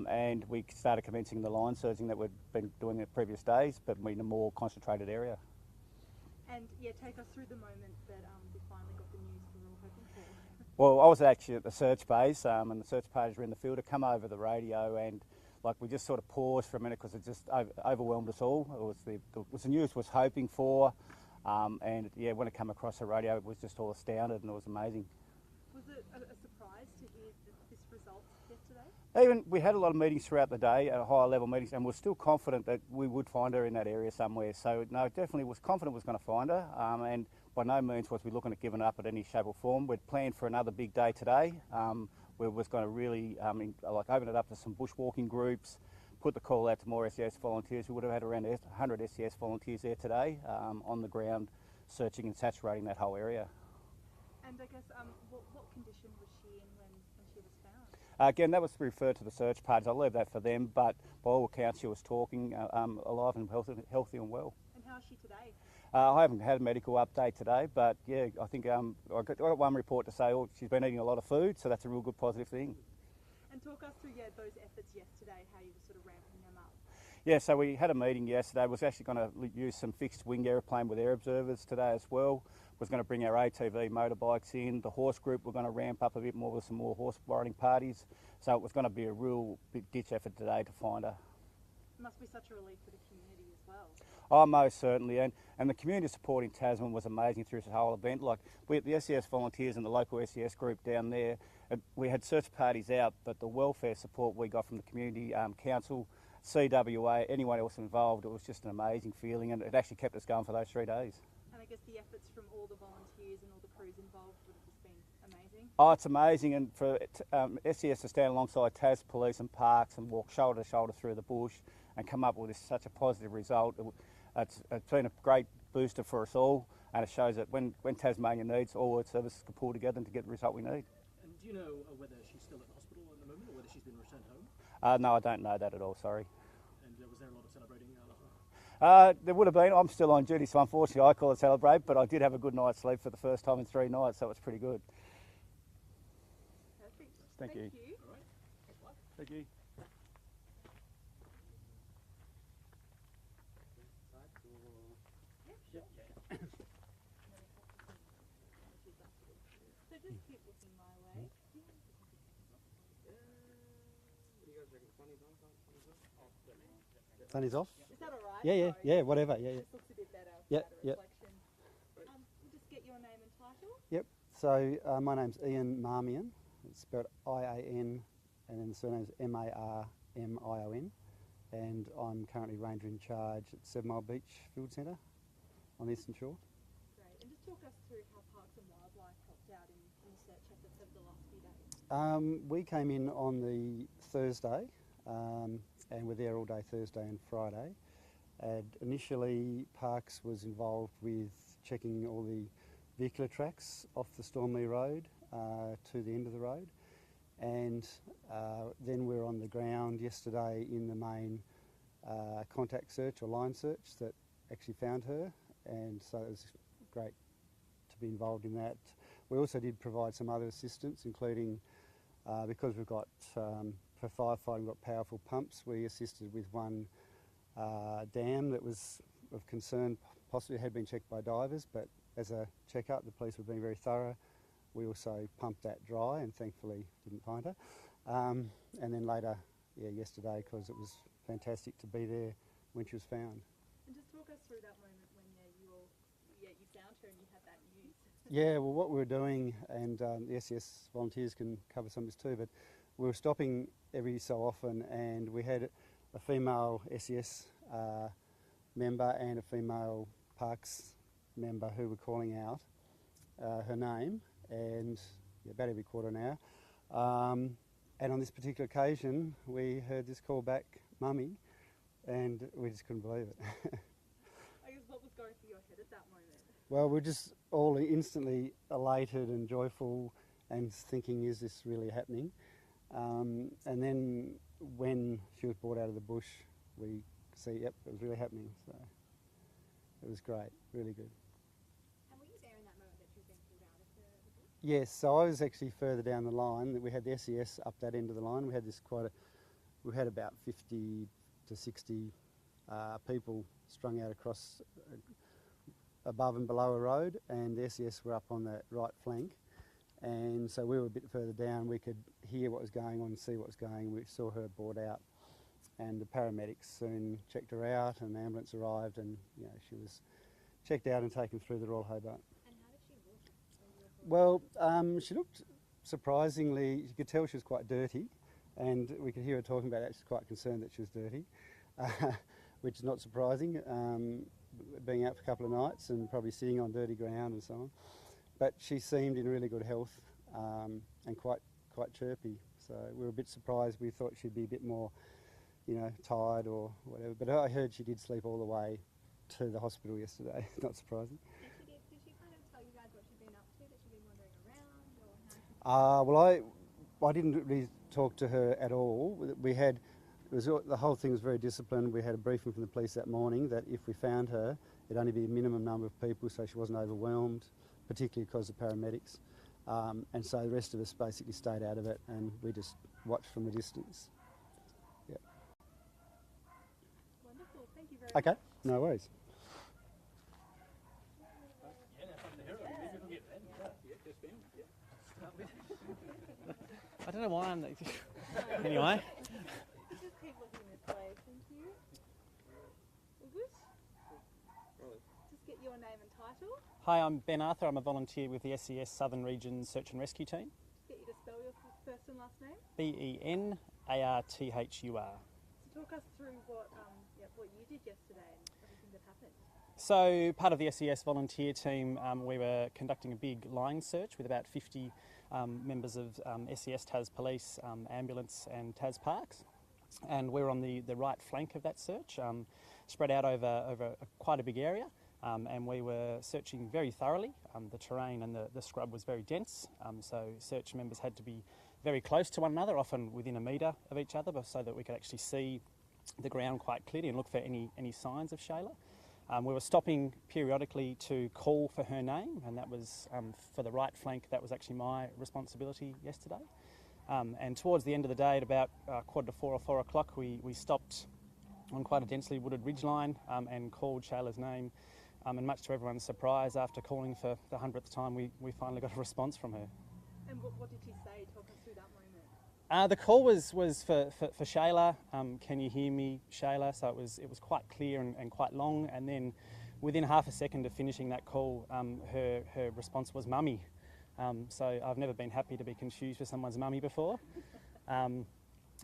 and we started commencing the line searching that we'd been doing the previous days, but in a more concentrated area. And yeah, take us through the moment that we finally got the news we were all hoping for. Well, I was actually at the search base, and the search pages were in the field to come over the radio, and like we just sort of paused for a minute because it just overwhelmed us all. It was the news was hoping for, and yeah, when it came across the radio, it was just all astounded, and it was amazing. Was it a surprise to hear this result yesterday? Even we had a lot of meetings throughout the day, higher level meetings, and we're still confident that we would find her in that area somewhere. So no, definitely was confident was going to find her, and by no means was we looking at giving up at any shape or form. We'd planned for another big day today. We was going to really open it up to some bushwalking groups, put the call out to more SES volunteers. We would have had around 100 SES volunteers there today on the ground, searching and saturating that whole area. And I guess what condition was she in when she was found? Again, that was referred to the search page. I'll leave that for them, but by all accounts she was talking, alive and healthy and well. And how is she today? I haven't had a medical update today, but yeah, I think I got one report to say she's been eating a lot of food, so that's a real good positive thing. And talk us through those efforts yesterday, how you were sort of ramping them up. Yeah, so we had a meeting yesterday. We was actually going to use some fixed wing aeroplane with air observers today as well. Was going to bring our ATV motorbikes in. The horse group we're going to ramp up a bit more with some more horse riding parties. So it was going to be a real big ditch effort today to find her. It must be such a relief for the community as well. Oh, most certainly, and the community support in Tasman was amazing through this whole event. Like the SES volunteers and the local SES group down there, we had search parties out, but the welfare support we got from the community council, CWA, anyone else involved, it was just an amazing feeling, and it actually kept us going for those 3 days. And I guess the efforts from all the volunteers and all the crews involved would have just been amazing. Oh, it's amazing, and for SES to stand alongside Tas Police and Parks and walk shoulder to shoulder through the bush and come up with such a positive result, it's been a great booster for us all, and it shows that when Tasmania needs, all its services can pull together to get the result we need. And do you know whether she's still at hospital at the moment, or whether she's been returned home? No, I don't know that at all, sorry. And was there a lot of celebrating last night? There would have been. I'm still on duty, so unfortunately I call it celebrate, but I did have a good night's sleep for the first time in 3 nights, so it was pretty good. Perfect. Thank you. All right. Thanks, Mike. Thank you. So just keep looking my way. Sunny's off? Is that all right? Yeah, Sorry. yeah, whatever. Yeah, It just looks a bit better. Yep, without a yep. reflection. We'll just get your name and title. Yep. So my name's Ian Marmion. It's spelled I-A-N, and then the surname's M-A-R-M-I-O-N. And I'm currently ranger in charge at 7 Mile Beach Field Centre on the Eastern Shore. Great. And just talk us through how Parks and Wildlife helped out in the search efforts over the last few days. We came in on the Thursday, and we're there all day Thursday and Friday. And initially, Parks was involved with checking all the vehicular tracks off the Stormley Road to the end of the road. And then we were on the ground yesterday in the main contact search or line search that actually found her. And so it was great to be involved in that. We also did provide some other assistance, including because we've got, for firefighting, we've got powerful pumps. We assisted with one dam that was of concern, possibly had been checked by divers, but as a check-up, the police were being very thorough. We also pumped that dry and thankfully didn't find her. And then later, yesterday, because it was fantastic to be there when she was found. And just talk us through that moment when you found her and you had that news. Yeah, well, what we were doing, and the SES volunteers can cover some of this too, but we were stopping every so often, and we had a female SES member and a female Parks member who were calling out her name, and about every quarter of an hour. And on this particular occasion, we heard this call back, "Mummy," and we just couldn't believe it. I guess what was going through your head at that moment? Well, we're just all instantly elated and joyful and thinking, is this really happening? And then when she was brought out of the bush, we could see, yep, it was really happening. So it was great, really good. And were you there in that moment that she was being pulled out of the bush? Yes, so I was actually further down the line. We had the SES up that end of the line. We had this quite we had about 50 to 60 people strung out across above and below a road, and the SES were up on that right flank. And so we were a bit further down. We could hear what was going on, see what was going on. We saw her board out, and the paramedics soon checked her out, and the ambulance arrived, and she was checked out and taken through the Royal Hobart. And how did she look? Well, she looked surprisingly, you could tell she was quite dirty, and we could hear her talking about that. She's quite concerned that she was dirty, which is not surprising, being out for a couple of nights and probably sitting on dirty ground and so on. But she seemed in really good health and quite chirpy. So we were a bit surprised. We thought she'd be a bit more, tired or whatever. But I heard she did sleep all the way to the hospital yesterday. Not surprising. And did she kind of tell you guys what she'd been up to? That she'd been wandering around, or how? Well, I didn't really talk to her at all. The whole thing was very disciplined. We had a briefing from the police that morning that if we found her, it'd only be a minimum number of people, so she wasn't overwhelmed, particularly because of paramedics. And so the rest of us basically stayed out of it, and we just watched from a distance. Yeah. Wonderful. Thank you very much. Okay, no worries. I don't know why I'm... Anyway. Just keep looking this way. Thank you. All good? Just get your name and title. Hi, I'm Ben Arthur. I'm a volunteer with the SES Southern Region Search and Rescue Team. Get you to spell your first and last name. BENARTHUR. So talk us through what you did yesterday and everything that happened. So, part of the SES volunteer team, we were conducting a big line search with about 50 members of SES Tas Police, ambulance and Tas Parks. And we were on the right flank of that search, spread out over quite a big area. And we were searching very thoroughly. The terrain and the scrub was very dense, so search members had to be very close to one another, often within a metre of each other, so that we could actually see the ground quite clearly and look for any signs of Shayla. We were stopping periodically to call for her name, and that was for the right flank. That was actually my responsibility yesterday. And towards the end of the day, at about 3:45 or 4 o'clock, we stopped on quite a densely wooded ridgeline and called Shayla's name. And much to everyone's surprise, after calling for the 100th time, we finally got a response from her. And what did she say? Talk us through that moment. The call was for Shayla. Can you hear me, Shayla? So it was quite clear and quite long. And then within half a second of finishing that call, her response was mummy. So I've never been happy to be confused with someone's mummy before. And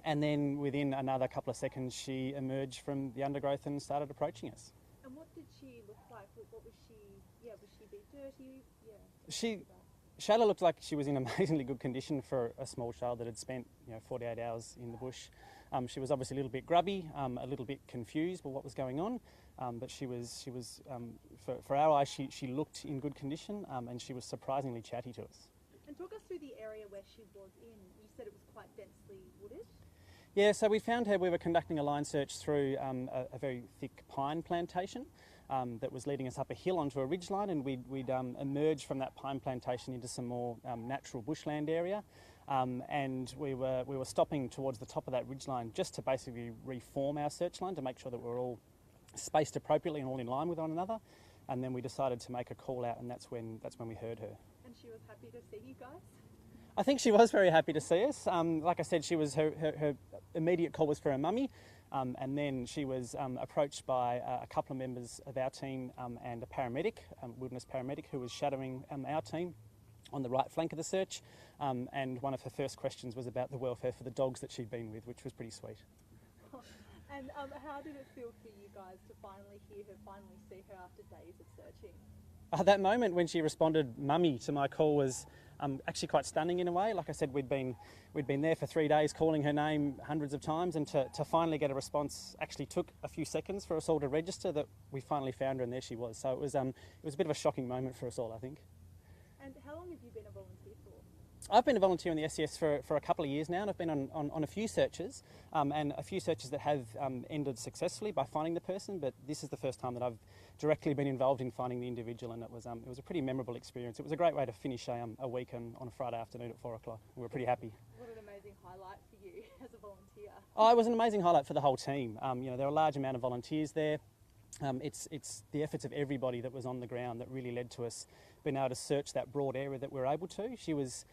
then within another couple of seconds, she emerged from the undergrowth and started approaching us. And what did she look like? What was she? Yeah, was she a bit dirty? Yeah. Shayla looked like she was in amazingly good condition for a small child that had spent 48 hours in the bush. She was obviously a little bit grubby, a little bit confused with what was going on, but she was for our eyes she looked in good condition, and she was surprisingly chatty to us. And talk us through the area where she was in. You said it was quite densely wooded. Yeah, so we found her. We were conducting a line search through a very thick pine plantation. That was leading us up a hill onto a ridgeline, and we'd emerged from that pine plantation into some more natural bushland area, and we were stopping towards the top of that ridgeline just to basically reform our search line to make sure that we're all spaced appropriately and all in line with one another. And then we decided to make a call out, and that's when we heard her. And she was happy to see you guys. I think she was very happy to see us. Like I said, she was her immediate call was for her mummy. And then she was approached by a couple of members of our team and a paramedic, wilderness paramedic, who was shadowing our team on the right flank of the search. And one of her first questions was about the welfare for the dogs that she'd been with, which was pretty sweet. And how did it feel for you guys to finally hear her, finally see her after days of searching? That moment when she responded mummy to my call was actually quite stunning in a way. Like I said, we'd been there for 3 days calling her name hundreds of times, and to finally get a response actually took a few seconds for us all to register that we finally found her, and there she was. So it was a bit of a shocking moment for us all, I think. And how long have you been a volunteer for? I've been a volunteer in the SES for a couple of years now, and I've been on a few searches, and a few searches that have ended successfully by finding the person, but this is the first time that I've directly been involved in finding the individual, and it was a pretty memorable experience. It was a great way to finish a week on a Friday afternoon at 4 o'clock. We were pretty happy. What an amazing highlight for you as a volunteer? Oh, it was an amazing highlight for the whole team. You know, there were a large amount of volunteers there. It's the efforts of everybody that was on the ground that really led to us being able to search that broad area that we were able to. She was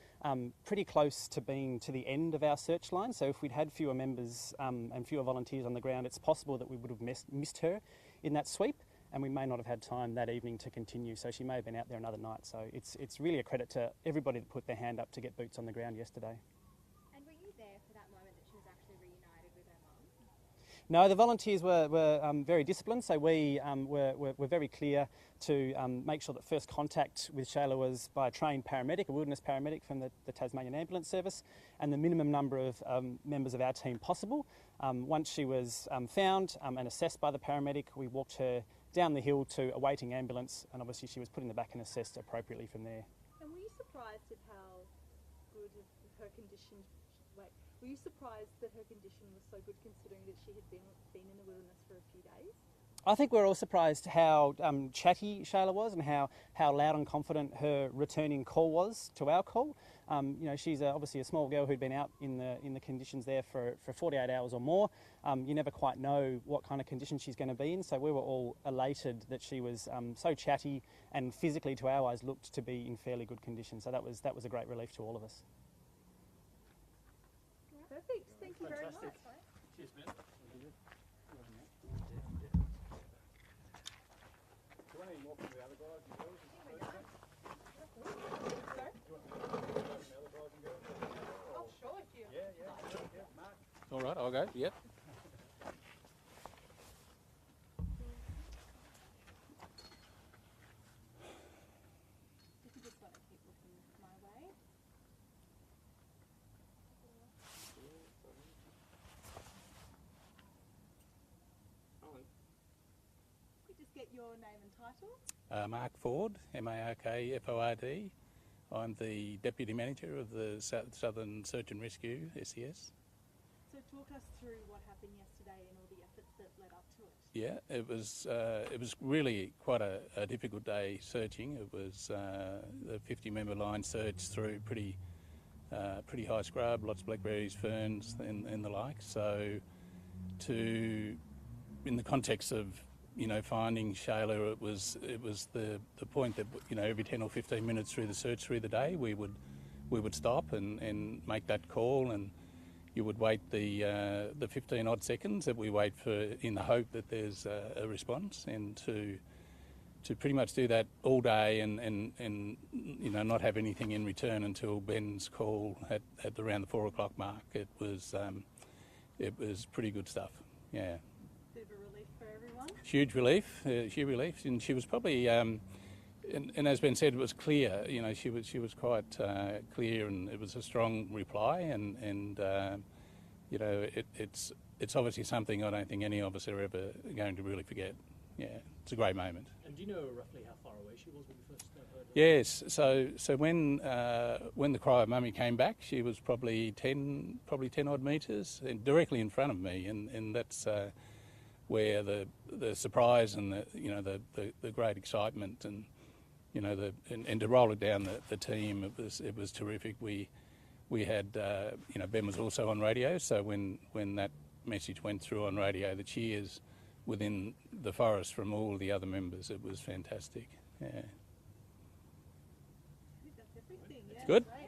pretty close to being to the end of our search line, so if we'd had fewer members and fewer volunteers on the ground, it's possible that we would have missed her in that sweep, and we may not have had time that evening to continue, so she may have been out there another night. So it's really a credit to everybody that put their hand up to get boots on the ground yesterday. And were you there for that moment that she was actually reunited with her mum? No, the volunteers were very disciplined, so we were very clear to make sure that first contact with Shayla was by a trained paramedic, a wilderness paramedic from the Tasmanian Ambulance Service, and the minimum number of members of our team possible. Once she was found and assessed by the paramedic, we walked her down the hill to a waiting ambulance, and obviously she was put in the back and assessed appropriately from there. And were you surprised at how good her condition? Were you surprised that her condition was so good, considering that she had been in the wilderness for a few days? I think we're all surprised how chatty Shayla was and how loud and confident her returning call was to our call. You know, she's obviously a small girl who'd been out in the conditions there for 48 hours or more. You never quite know what kind of condition she's going to be in, so we were all elated that she was so chatty and physically, to our eyes, looked to be in fairly good condition. So that was a great relief to all of us. Perfect. Thank you very much. Cheers, Ben. Do you want any more from the other guys and girls? Sorry? Do you want more from the other guys and girls? Oh, sure. If you. Yeah. Mark. All right, I'll go. Yep. If you just want to keep looking my way. Could you just get your name and title? Mark Ford, M-A-R-K-F-O-R-D. I'm the Deputy Manager of the Southern Search and Rescue, SES. So talk us through what happened yesterday and all the efforts that led up to it. Yeah, it was really quite a difficult day searching. It was the 50-member line search through pretty high scrub, lots of blackberries, ferns, and the like. So, in the context of finding Shayla, it was the point that every 10 or 15 minutes through the search through the day we would stop and make that call, and you would wait the 15 odd seconds that we wait for in the hope that there's a response, and to pretty much do that all day and not have anything in return until Ben's call at around the 4 o'clock mark. It was pretty good stuff. Yeah. Bit of a relief for everyone. Huge relief, and she was probably, and as Ben said, it was clear. She was quite clear, and it was a strong reply, and it's obviously something I don't think any of us are ever going to really forget. Yeah, it's a great moment. And do you know roughly how far away she was when you first heard her? Yes, so when the cry of mummy came back, she was probably 10 odd metres, and directly in front of me, and that's where the surprise and the great excitement and and to roll it down the team, it was terrific. We had Ben was also on radio, so when that message went through on radio, the cheers within the forest from all the other members, it was fantastic. Yeah. I think that's everything. Yeah. Good. Great.